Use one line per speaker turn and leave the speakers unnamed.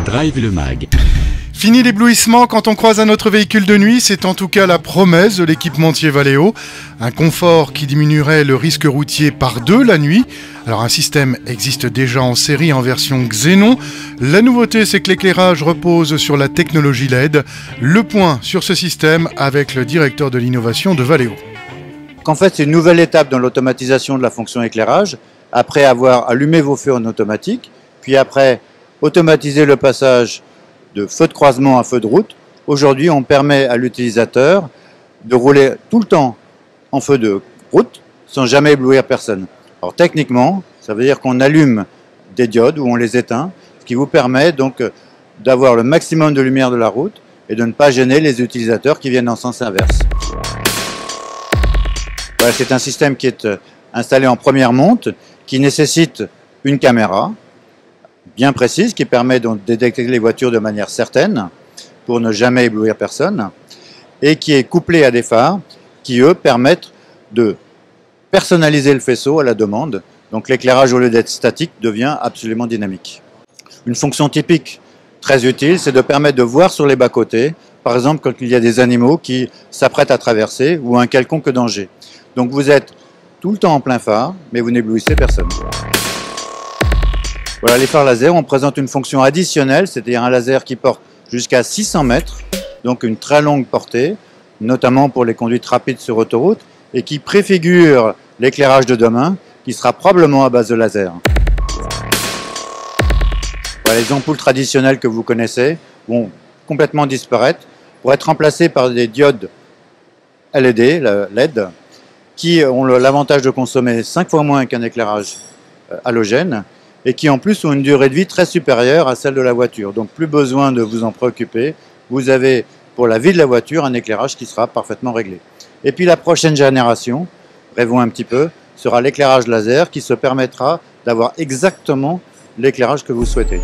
Drive le Mag.
Fini l'éblouissement quand on croise un autre véhicule de nuit, c'est en tout cas la promesse de l'équipementier Valeo. Un confort qui diminuerait le risque routier par 2 la nuit. Alors un système existe déjà en série en version Xénon. La nouveauté, c'est que l'éclairage repose sur la technologie LED. Le point sur ce système avec le directeur de l'innovation de Valeo.
En fait, c'est une nouvelle étape dans l'automatisation de la fonction éclairage. Après avoir allumé vos feux en automatique, puis après automatiser le passage de feu de croisement à feu de route. Aujourd'hui, on permet à l'utilisateur de rouler tout le temps en feu de route sans jamais éblouir personne. Alors techniquement, ça veut dire qu'on allume des diodes ou on les éteint, ce qui vous permet donc d'avoir le maximum de lumière de la route et de ne pas gêner les utilisateurs qui viennent en sens inverse. Voilà, c'est un système qui est installé en première monte, qui nécessite une caméra bien précise qui permet donc de détecter les voitures de manière certaine pour ne jamais éblouir personne et qui est couplé à des phares qui eux permettent de personnaliser le faisceau à la demande. Donc l'éclairage au lieu d'être statique devient absolument dynamique. Une fonction typique très utile, c'est de permettre de voir sur les bas-côtés, par exemple quand il y a des animaux qui s'apprêtent à traverser ou un quelconque danger. Donc vous êtes tout le temps en plein phare, mais vous n'éblouissez personne. Voilà, les phares laser, on présente une fonction additionnelle, c'est-à-dire un laser qui porte jusqu'à 600 mètres, donc une très longue portée, notamment pour les conduites rapides sur autoroute, et qui préfigure l'éclairage de demain, qui sera probablement à base de laser. Voilà, les ampoules traditionnelles que vous connaissez vont complètement disparaître pour être remplacées par des diodes LED, qui ont l'avantage de consommer 5 fois moins qu'un éclairage halogène, et qui en plus ont une durée de vie très supérieure à celle de la voiture. Donc plus besoin de vous en préoccuper, vous avez pour la vie de la voiture un éclairage qui sera parfaitement réglé. Et puis la prochaine génération, rêvons un petit peu, sera l'éclairage laser qui se permettra d'avoir exactement l'éclairage que vous souhaitez.